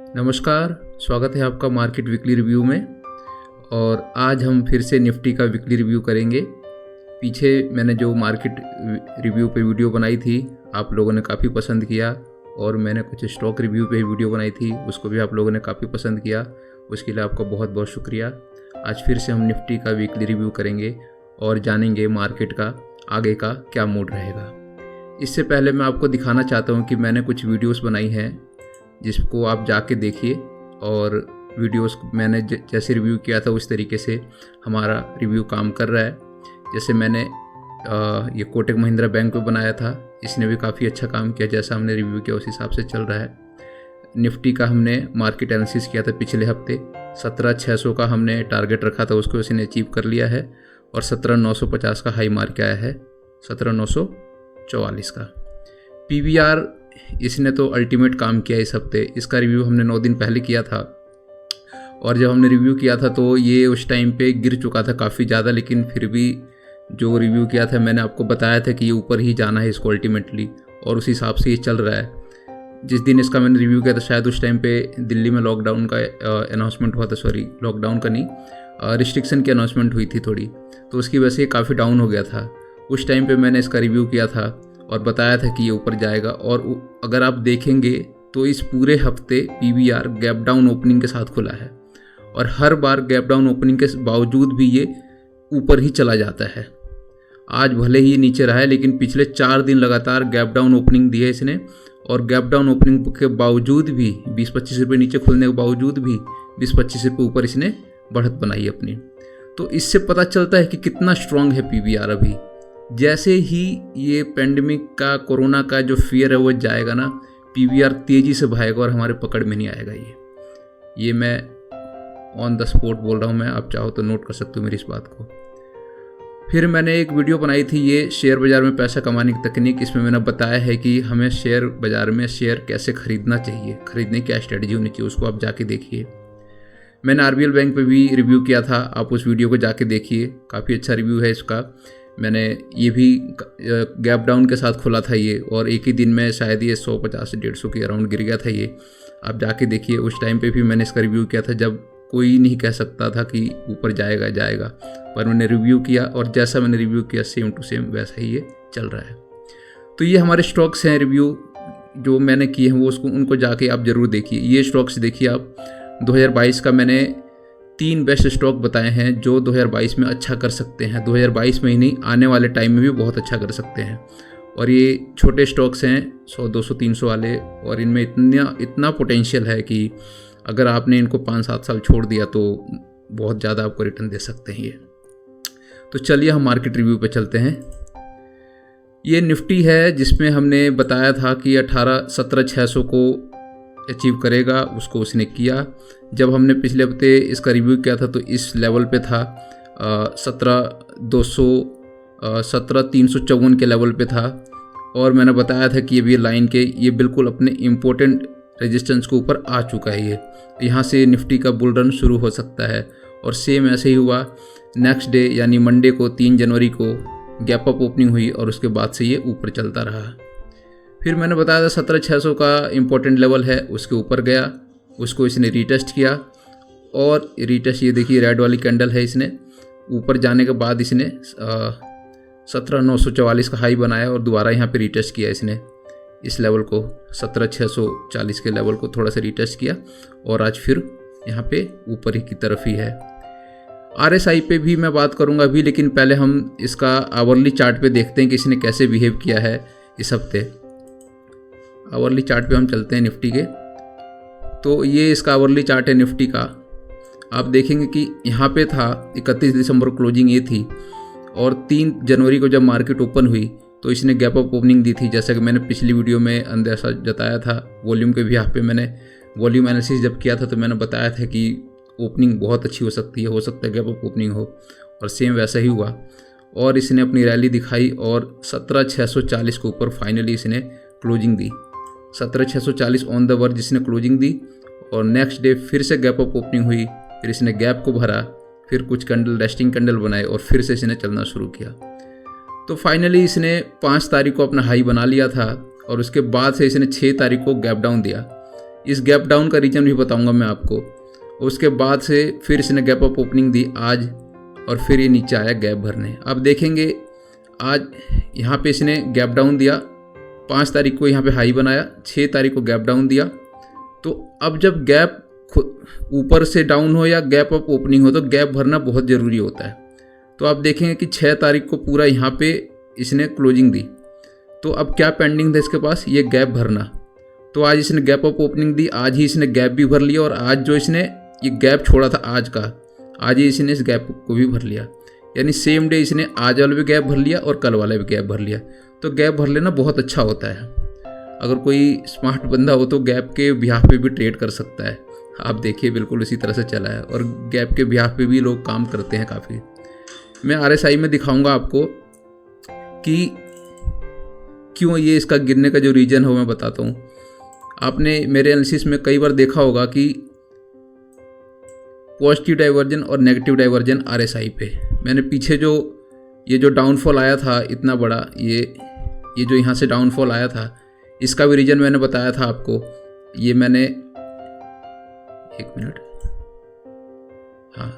नमस्कार, स्वागत है आपका मार्केट वीकली रिव्यू में। और आज हम फिर से निफ्टी का वीकली रिव्यू करेंगे। पीछे मैंने जो मार्केट रिव्यू पे वीडियो बनाई थी आप लोगों ने काफ़ी पसंद किया, और मैंने कुछ स्टॉक रिव्यू पे वीडियो बनाई थी उसको भी आप लोगों ने काफ़ी पसंद किया। उसके लिए आपका बहुत बहुत शुक्रिया। आज फिर से हम निफ्टी का वीकली रिव्यू करेंगे और जानेंगे मार्केट का आगे का क्या मूड रहेगा। इससे पहले मैं आपको दिखाना चाहता हूँ कि मैंने कुछ वीडियोस बनाई हैं जिसको आप जाके देखिए, और वीडियोस मैंने जैसे रिव्यू किया था उस तरीके से हमारा रिव्यू काम कर रहा है। जैसे मैंने ये कोटक महिंद्रा बैंक पे बनाया था, इसने भी काफ़ी अच्छा काम किया। जैसा हमने रिव्यू किया उस हिसाब से चल रहा है। निफ्टी का हमने मार्केट एनालिसिस किया था पिछले हफ्ते। 17,600 का हमने टारगेट रखा था, उसको इसने अचीव कर लिया है, और 17,950 का हाई मार्क आया है, 17,944 का। PVR इसने तो अल्टीमेट काम किया इस हफ्ते। इसका रिव्यू हमने 9 दिन पहले किया था, और जब हमने रिव्यू किया था तो ये उस टाइम पे गिर चुका था काफ़ी ज़्यादा, लेकिन फिर भी जो रिव्यू किया था मैंने आपको बताया था कि ये ऊपर ही जाना है इसको अल्टीमेटली, और उस हिसाब से ये चल रहा है। जिस दिन इसका मैंने रिव्यू किया था शायद उस टाइम पे दिल्ली में लॉकडाउन का अनाउंसमेंट हुआ था, सॉरी लॉकडाउन का नहीं, रिस्ट्रिक्शन की अनाउंसमेंट हुई थी थोड़ी, तो उसकी वजह से काफ़ी डाउन हो गया था। उस टाइम पे मैंने इसका रिव्यू किया था और बताया था कि ये ऊपर जाएगा। और अगर आप देखेंगे तो इस पूरे हफ्ते PVR गैप डाउन ओपनिंग के साथ खुला है, और हर बार गैप डाउन ओपनिंग के बावजूद भी ये ऊपर ही चला जाता है। आज भले ही नीचे रहा है, लेकिन पिछले 4 दिन लगातार गैप डाउन ओपनिंग दी है इसने, और गैप डाउन ओपनिंग के बावजूद भी 20-25 रुपये नीचे खुलने के बावजूद भी 20-25 रुपये ऊपर इसने बढ़त बनाई अपनी। तो इससे पता चलता है कि कितना स्ट्रांग है PVR अभी। जैसे ही ये पेंडेमिक का, कोरोना का जो फियर है वो जाएगा ना, PVR तेज़ी से भागेगा और हमारे पकड़ में नहीं आएगा। ये मैं ऑन द स्पॉट बोल रहा हूँ, मैं आप चाहो तो नोट कर सकते हो मेरी इस बात को। फिर मैंने एक वीडियो बनाई थी, ये शेयर बाज़ार में पैसा कमाने की तकनीक। इसमें मैंने बताया है कि हमें शेयर बाज़ार में शेयर कैसे खरीदना चाहिए, खरीदने की क्या स्ट्रेटजी होनी चाहिए, उसको आप जाके देखिए। मैंने RBL बैंक पे भी रिव्यू किया था, आप उस वीडियो को जाके देखिए, काफ़ी अच्छा रिव्यू है इसका। मैंने ये भी गैप डाउन के साथ खुला था ये, और एक ही दिन में शायद ये 150 से 150 के अराउंड गिर गया था ये। आप जाके देखिए, उस टाइम पे भी मैंने इसका रिव्यू किया था जब कोई नहीं कह सकता था कि ऊपर जाएगा जाएगा, पर मैंने रिव्यू किया और जैसा मैंने रिव्यू किया सेम टू सेम वैसा ही ये चल रहा है। तो ये हमारे स्टॉक्स हैं रिव्यू जो मैंने किए हैं, वो उनको जाके आप ज़रूर देखिए। ये स्टॉक्स देखिए आप, 2022 का मैंने 3 बेस्ट स्टॉक बताए हैं जो 2022 में अच्छा कर सकते हैं। 2022 में ही नहीं, आने वाले टाइम में भी बहुत अच्छा कर सकते हैं। और ये छोटे स्टॉक्स हैं 100, 200, 300 वाले, और इनमें इतना पोटेंशियल है कि अगर आपने इनको 5-7 साल छोड़ दिया तो बहुत ज़्यादा आपको रिटर्न दे सकते हैं ये। तो चलिए हम मार्केट रिव्यू पे चलते हैं। ये निफ्टी है जिसमें हमने बताया था कि 17,600 को अचीव करेगा, उसको उसने किया। जब हमने पिछले हफ्ते इसका रिव्यू किया था तो इस लेवल पे था 17,354 के लेवल पे था, और मैंने बताया था कि ये लाइन के ये बिल्कुल अपने इम्पोर्टेंट रेजिस्टेंस के ऊपर आ चुका है। ये यहाँ से निफ्टी का बुल रन शुरू हो सकता है, और सेम ऐसे ही हुआ। नेक्स्ट डे यानी मंडे को 3 जनवरी को गैप अप ओपनिंग हुई, और उसके बाद से ये ऊपर चलता रहा। फिर मैंने बताया था 17,600 का इम्पोर्टेंट लेवल है, उसके ऊपर गया, उसको इसने रीटेस्ट किया, और रीटेस्ट ये देखिए रेड वाली कैंडल है, इसने ऊपर जाने के बाद इसने 17,944 का हाई बनाया, और दोबारा यहाँ पे रीटेस्ट किया इसने इस लेवल को, 17,640 के लेवल को थोड़ा सा रीटेस्ट किया, और आज फिर यहाँ पे ऊपर ही की तरफ ही है। RSI पे भी मैं बात करूँगा अभी, लेकिन पहले हम इसका आवरली चार्ट पे देखते हैं कि इसने कैसे बिहेव किया है इस हफ्ते। आवरली चार्ट पे हम चलते हैं निफ्टी के। तो ये इसका आवरली चार्ट है निफ्टी का। आप देखेंगे कि यहाँ पे था 31 दिसंबर क्लोजिंग ये थी, और 3 जनवरी को जब मार्केट ओपन हुई तो इसने गैप अप ओपनिंग दी थी। जैसा कि मैंने पिछली वीडियो में अंदेशा जताया था, वॉल्यूम के भी यहाँ पे मैंने वॉल्यूम एनालिसिस जब किया था तो मैंने बताया था कि ओपनिंग बहुत अच्छी हो सकती है, गैप अप ओपनिंग हो, और सेम वैसा ही हुआ। और इसने अपनी रैली दिखाई, और 17,640 के ऊपर फाइनली इसने closing the. 17,640 on the verge इसने क्लोजिंग दी, और नेक्स्ट डे फिर से गैप अप ओपनिंग हुई, फिर इसने गैप को भरा, फिर कुछ कैंडल रेस्टिंग कैंडल बनाए, और फिर से इसने चलना शुरू किया। तो फाइनली इसने 5 तारीख को अपना हाई बना लिया था, और उसके बाद से इसने 6 तारीख को गैप डाउन दिया। इस गैप डाउन का रीजन भी बताऊंगा मैं आपको। उसके बाद से फिर इसने गैप अप ओपनिंग दी आज, और फिर ये नीचे आया गैप भरने। अब देखेंगे आज यहाँ पे इसने गैप डाउन दिया, 5 तारीख को यहाँ पे हाई बनाया, 6 तारीख को गैप डाउन दिया। तो अब जब गैप ऊपर से डाउन हो या गैप अप ओपनिंग हो तो गैप भरना बहुत ज़रूरी होता है। तो आप देखेंगे कि 6 तारीख को पूरा यहाँ पे इसने क्लोजिंग दी। तो अब क्या पेंडिंग था इसके पास, ये गैप भरना। तो आज इसने गैप अप ओपनिंग दी, आज ही इसने गैप भी भर लिया, और आज जो इसने ये गैप छोड़ा था आज का, आज ही इसने इस गैप को भी भर लिया। यानी सेम डे इसने आज वाला भी गैप भर लिया और कल वाला भी गैप भर लिया। तो गैप भर लेना बहुत अच्छा होता है। अगर कोई स्मार्ट बंदा हो तो गैप के बिहाफ पे भी ट्रेड कर सकता है। आप देखिए बिल्कुल इसी तरह से चला है, और गैप के बिहाफ पे भी लोग काम करते हैं काफ़ी। मैं RSI में दिखाऊंगा आपको कि क्यों ये इसका गिरने का जो रीज़न है मैं बताता हूँ। आपने मेरे एनालिसिस में कई बार देखा होगा कि पॉजिटिव डाइवर्जन और नेगेटिव डाइवर्जन RSI पे। मैंने पीछे जो ये जो डाउनफॉल आया था इतना बड़ा, ये जो यहाँ से डाउनफॉल आया था, इसका भी रीज़न मैंने बताया था आपको। ये मैंने एक मिनट, हाँ,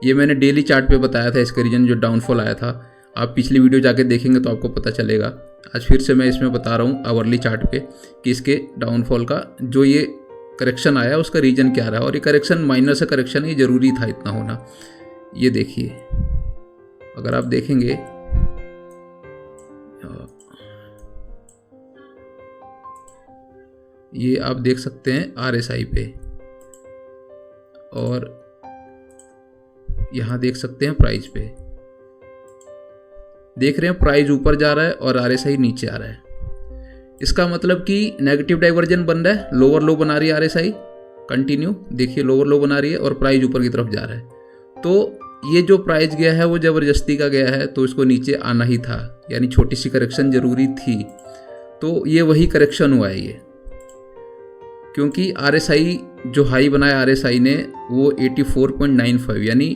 ये मैंने डेली चार्ट पे बताया था इसका रीज़न जो डाउनफॉल आया था। आप पिछली वीडियो जाके देखेंगे तो आपको पता चलेगा। आज फिर से मैं इसमें बता रहा हूँ आवरली चार्ट पे कि इसके डाउनफॉल का जो ये करेक्शन आया उसका रीज़न क्या रहा। और ये करेक्शन माइनर से करेक्शन है, ये ज़रूरी था इतना होना। ये देखिए, अगर आप देखेंगे ये आप देख सकते हैं RSI पे, और यहाँ देख सकते हैं प्राइस पे। देख रहे हैं प्राइस ऊपर जा रहा है और RSI नीचे आ रहा है। इसका मतलब कि नेगेटिव डाइवर्जन बन रहा है, लोअर लो बना रही है RSI कंटिन्यू। देखिए लोअर लो बना रही है और प्राइस ऊपर की तरफ जा रहा है। तो ये जो प्राइस गया है वो ज़बरदस्ती का गया है, तो इसको नीचे आना ही था, यानी छोटी सी करेक्शन ज़रूरी थी। तो ये वही करेक्शन हुआ है ये, क्योंकि RSI जो हाई बनाया RSI ने वो 84.95 यानी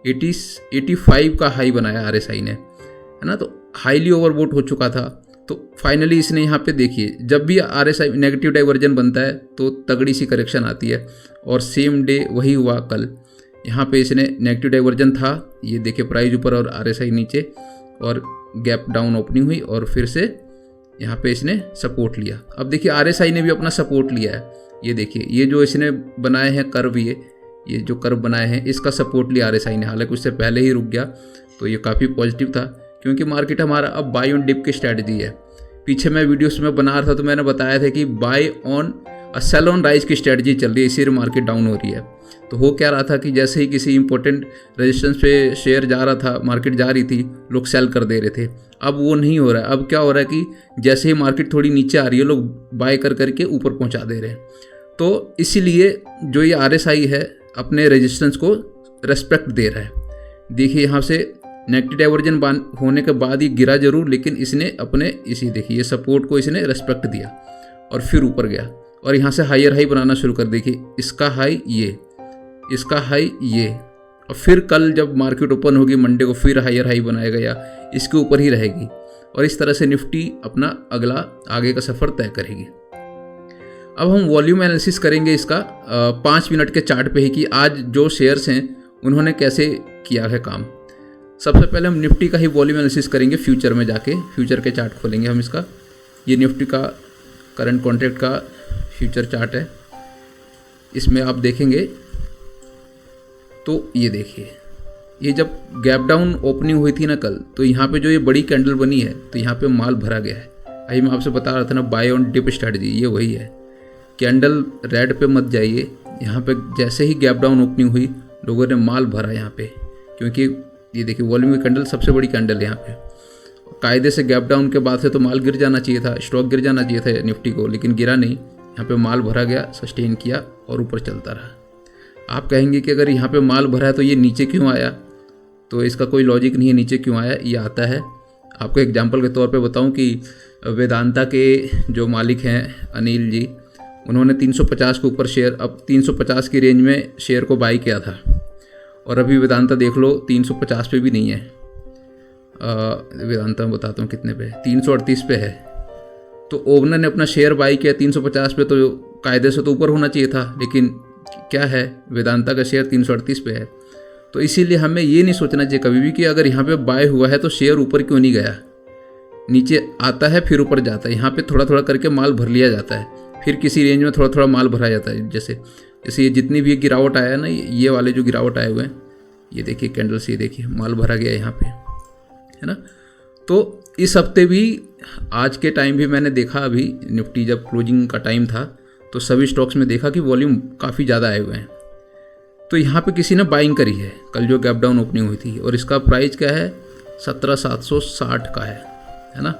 85 का हाई बनाया RSI ने, है ना। तो हाईली ओवरबोट हो चुका था। तो फाइनली इसने यहाँ पे देखिए, जब भी RSI नेगेटिव डाइवर्जन बनता है तो तगड़ी सी करेक्शन आती है, और सेम डे वही हुआ कल। यहाँ पे इसने नेगेटिव डाइवर्जन था, ये देखिए प्राइस ऊपर और RSI नीचे, और गैप डाउन ओपनिंग हुई, और फिर से यहाँ पे इसने सपोर्ट लिया। अब देखिए RSI ने भी अपना सपोर्ट लिया है। ये देखिए ये जो इसने बनाए हैं कर्व, ये जो कर्व बनाए हैं इसका सपोर्ट लिया RSI ने, हालांकि उससे पहले ही रुक गया। तो ये काफ़ी पॉजिटिव था, क्योंकि मार्केट हमारा अब बाय ऑन डिप की स्ट्रैटेजी है। पीछे मैं वीडियोस में बना रहा था तो मैंने बताया था कि buy on sale on rise की स्ट्रैटेजी चल रही है, इसीलिए मार्केट डाउन हो रही है। तो हो क्या रहा था कि जैसे ही किसी इंपॉर्टेंट रेजिस्टेंस पे शेयर जा रहा था, मार्केट जा रही थी, लोग सेल कर दे रहे थे। अब वो नहीं हो रहा है। अब क्या हो रहा है कि जैसे ही मार्केट थोड़ी नीचे आ रही है, लोग बाय कर करके ऊपर पहुंचा दे रहे हैं। तो इसीलिए जो ये RSI है अपने रेजिस्टेंस को रेस्पेक्ट दे रहा है। देखिए यहाँ से नेगेटिव डाइवर्जन होने के बाद ये गिरा जरूर, लेकिन इसने अपने इसी देखिए ये सपोर्ट को इसने रेस्पेक्ट दिया और फिर ऊपर गया, और यहाँ से हायर हाई बनाना शुरू कर। देखिए इसका हाई ये, इसका हाई ये, और फिर कल जब मार्केट ओपन होगी मंडे को फिर हायर हाई बनाएगा या इसके ऊपर ही रहेगी, और इस तरह से निफ्टी अपना अगला आगे का सफ़र तय करेगी। अब हम वॉल्यूम एनालिसिस करेंगे इसका 5 मिनट के चार्ट पे ही कि आज जो शेयर्स हैं उन्होंने कैसे किया है काम। सबसे पहले हम निफ्टी का ही वॉल्यूम एनालिसिस करेंगे फ्यूचर में जाके। फ्यूचर के चार्ट खोलेंगे हम इसका। ये निफ्टी का करंट कॉन्ट्रैक्ट का फ्यूचर चार्ट है। इसमें आप देखेंगे तो ये देखिए, ये जब गैप डाउन ओपनिंग हुई थी ना कल, तो यहाँ पे जो ये बड़ी कैंडल बनी है तो यहाँ पे माल भरा गया है। अभी मैं आपसे बता रहा था ना बाय ऑन डिप स्ट्रैटेजी, ये वही है। कैंडल रेड पे मत जाइए, यहाँ पे जैसे ही गैप डाउन ओपनिंग हुई लोगों ने माल भरा यहाँ पे, क्योंकि ये देखिए वॉल्यूम की कैंडल सबसे बड़ी कैंडल है यहाँ पे। कायदे से गैप डाउन के बाद से तो माल गिर जाना चाहिए था, स्टॉक गिर जाना चाहिए था निफ्टी को, लेकिन गिरा नहीं। यहाँ पे माल भरा गया, सस्टेन किया और ऊपर चलता रहा। आप कहेंगे कि अगर यहाँ पे माल भरा है तो ये नीचे क्यों आया, तो इसका कोई लॉजिक नहीं है नीचे क्यों आया। ये आता है, आपको एग्जांपल के तौर पे बताऊं कि वेदांता के जो मालिक हैं अनिल जी, उन्होंने 350 के ऊपर शेयर, अब 350 की रेंज में शेयर को बाई किया था, और अभी वेदांता देख लो 350 पे भी नहीं है। वेदांता में बताता हूँ कितने पे, 338 पे है। तो ओवनर ने अपना शेयर बाई किया 350 पे, तो कायदे से तो ऊपर होना चाहिए था, लेकिन क्या है, वेदांता का शेयर 338 पे है। तो इसीलिए हमें ये नहीं सोचना चाहिए कभी भी कि अगर यहाँ पे बाय हुआ है तो शेयर ऊपर क्यों नहीं गया, नीचे आता है फिर ऊपर जाता है। यहाँ पे थोड़ा थोड़ा करके माल भर लिया जाता है, फिर किसी रेंज में थोड़ा थोड़ा माल भरा जाता है। जैसे ये जितनी भी गिरावट आया है ना, ये वाले जो गिरावट आए हुए हैं, ये देखिए कैंडल्स, ये देखिए माल भरा गया यहाँ पे, है ना। तो इस हफ्ते भी, आज के टाइम भी मैंने देखा, अभी निफ्टी जब क्लोजिंग का टाइम था तो सभी स्टॉक्स में देखा कि वॉल्यूम काफ़ी ज़्यादा आए हुए हैं। तो यहाँ पे किसी ने बाइंग करी है कल जो गैप डाउन ओपनिंग हुई थी, और इसका प्राइस क्या है, 17,760 का है ना,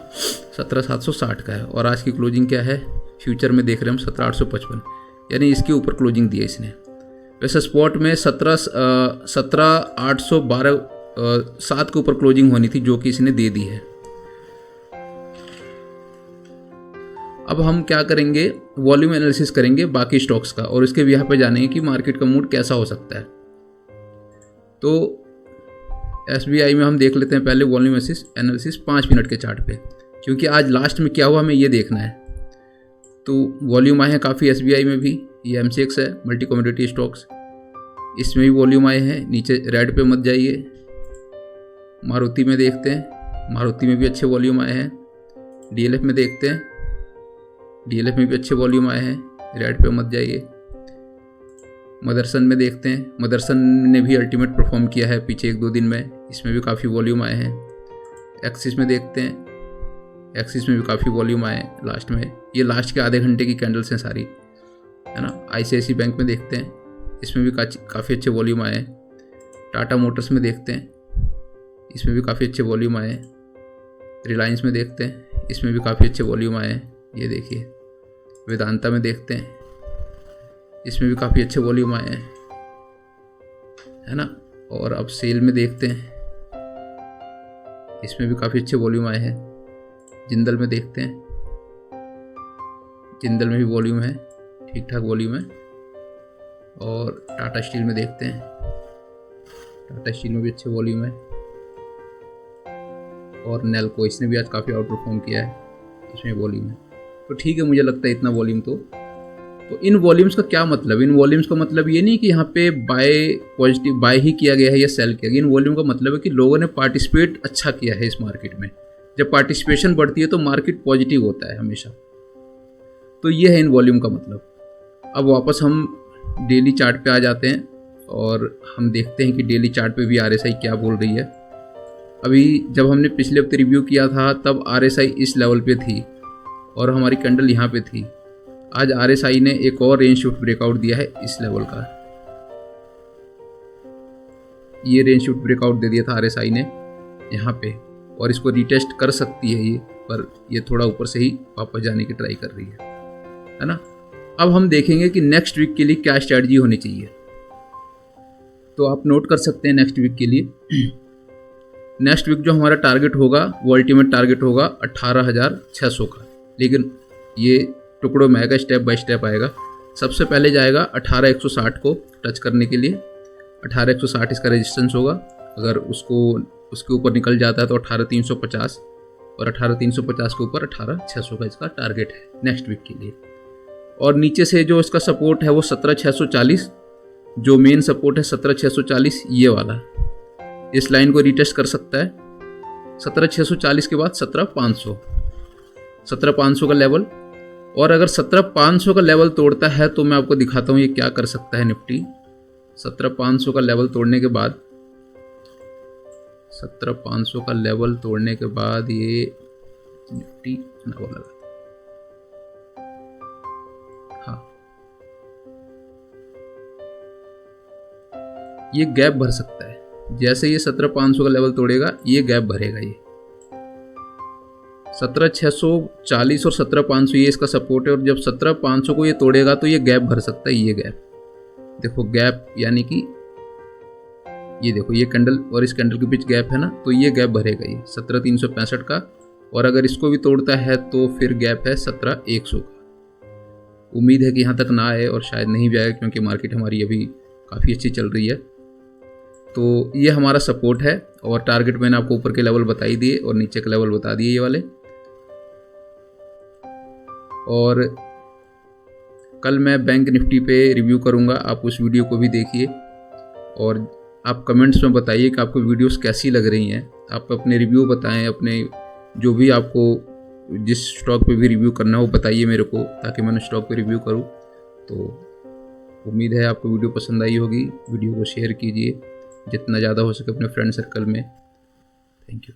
17,760 का है। और आज की क्लोजिंग क्या है, फ्यूचर में देख रहे हैं हम 17,855, यानी इसके ऊपर क्लोजिंग दी है इसने। वैसे स्पॉट में 17,812 7 के ऊपर क्लोजिंग होनी थी, जो कि इसने दे दी है। अब हम क्या करेंगे, वॉल्यूम एनालिसिस करेंगे बाकी स्टॉक्स का, और इसके भी यहाँ पे जानेंगे कि मार्केट का मूड कैसा हो सकता है। तो SBI में हम देख लेते हैं पहले वॉल्यूम एनालिसिस 5 मिनट के चार्ट पे, क्योंकि आज लास्ट में क्या हुआ हमें ये देखना है। तो वॉल्यूम आए हैं काफ़ी SBI में भी, ये MCX है, मल्टी कमोडिटी स्टॉक्स, इसमें भी वॉल्यूम आए हैं। नीचे रेड पे मत जाइए, मारुति में देखते हैं, मारुति में भी अच्छे वॉल्यूम आए हैं। DLF में देखते हैं, DLF में भी अच्छे वॉल्यूम आए हैं, रेड पे मत जाइए। मदरसन में देखते हैं, मदरसन ने भी अल्टीमेट परफॉर्म किया है पीछे 1-2 दिन में, इसमें भी काफ़ी वॉल्यूम आए हैं। एक्सिस में देखते हैं, एक्सिस में भी काफ़ी वॉल्यूम आए हैं लास्ट में, ये लास्ट के आधे घंटे की कैंडल्स हैं सारी, है ना। ICICI बैंक में देखते हैं, इसमें भी काफ़ी अच्छे वॉल्यूम आए हैं। टाटा मोटर्स में देखते हैं, इसमें भी काफ़ी अच्छे वॉल्यूम आए हैं। रिलायंस में देखते हैं, इसमें भी काफ़ी अच्छे वॉल्यूम आए हैं, ये देखिए। वेदांता में देखते हैं, इसमें भी काफ़ी अच्छे वॉल्यूम आए हैं, है ना। और अब सेल में देखते हैं, इसमें भी काफ़ी अच्छे वॉल्यूम आए हैं। जिंदल में देखते हैं, जिंदल में भी वॉल्यूम है, ठीक ठाक वॉल्यूम है। और टाटा स्टील में देखते हैं, टाटा स्टील में भी अच्छे वॉल्यूम है। और नेल्को, इसने भी आज काफ़ी आउट परफॉर्म किया है, इसमें वॉल्यूम है। तो ठीक है, मुझे लगता है इतना वॉल्यूम। तो इन वॉल्यूम्स का क्या मतलब, इन वॉल्यूम्स का मतलब ये नहीं कि यहाँ पे पॉजिटिव बाय ही किया गया है या सेल किया गया। इन वॉल्यूम का मतलब है कि लोगों ने पार्टिसिपेट अच्छा किया है इस मार्केट में। जब पार्टिसिपेशन बढ़ती है तो मार्केट पॉजिटिव होता है हमेशा। तो ये है इन वॉल्यूम का मतलब। अब वापस हम डेली चार्ट पे आ जाते हैं और हम देखते हैं कि डेली चार्ट पे भी RSI क्या बोल रही है। अभी जब हमने पिछले हफ्ते रिव्यू किया था तब RSI इस लेवल पे थी और हमारी कैंडल यहाँ पे थी। आज RSI ने एक और रेंज शिफ्ट ब्रेकआउट दिया है इस लेवल का, ये रेंज शिफ्ट ब्रेकआउट दे दिया था RSI ने यहाँ पे, और इसको रिटेस्ट कर सकती है ये, पर ये थोड़ा ऊपर से ही वापस जाने की ट्राई कर रही है ना। अब हम देखेंगे कि नेक्स्ट वीक के लिए क्या स्ट्रैटेजी होनी चाहिए। तो आप नोट कर सकते हैं नेक्स्ट वीक के लिए, नेक्स्ट वीक जो हमारा टारगेट होगा वो अल्टीमेट टारगेट होगा 18,600 का, लेकिन ये टुकड़ों में आएगा, स्टेप बाय स्टेप आएगा। सबसे पहले जाएगा 18,160 को टच करने के लिए, 18,160 इसका रेजिस्टेंस होगा। अगर उसके ऊपर निकल जाता है तो 18,350, और 18,350 के ऊपर 18,600 का इसका टारगेट है नेक्स्ट वीक के लिए। और नीचे से जो इसका सपोर्ट है वो 17,640, जो मेन सपोर्ट है 17,640 ये वाला, इस लाइन को रिटेस्ट कर सकता है। 17,640 के बाद 17,500, 17,500 का लेवल। और अगर 17,500 का लेवल तोड़ता है तो मैं आपको दिखाता हूँ ये क्या कर सकता है निफ्टी। 17,500 का लेवल तोड़ने के बाद, 17,500 का लेवल तोड़ने के बाद ये निफ्टी ना लगा, हाँ, ये गैप भर सकता है। जैसे ये 17,500 का लेवल तोड़ेगा ये गैप भरेगा। ये 17,640 और 17,500 ये इसका सपोर्ट है, और जब 17,500 को ये तोड़ेगा तो ये गैप भर सकता है। ये गैप देखो, गैप यानी कि ये देखो, ये कैंडल और इस कैंडल के बीच गैप है ना, तो ये गैप भरेगा ये 17,365 का। और अगर इसको भी तोड़ता है तो फिर गैप है 17,100 का। उम्मीद है कि यहाँ तक ना आए, और शायद नहीं भी आएगा क्योंकि मार्केट हमारी अभी काफ़ी अच्छी चल रही है। तो ये हमारा सपोर्ट है, और टारगेट मैंने आपको ऊपर के लेवल बताई दिए और नीचे के लेवल बता दिए ये वाले। और कल मैं बैंक निफ्टी पे रिव्यू करूँगा, आप उस वीडियो को भी देखिए और आप कमेंट्स में बताइए कि आपको वीडियोस कैसी लग रही हैं। आप अपने रिव्यू बताएं, अपने जो भी आपको जिस स्टॉक पे भी रिव्यू करना हो बताइए मेरे को, ताकि मैं स्टॉक पे रिव्यू करूं। तो उम्मीद है आपको वीडियो पसंद आई होगी। वीडियो को शेयर कीजिए जितना ज़्यादा हो सके अपने फ्रेंड सर्कल में। Thank you.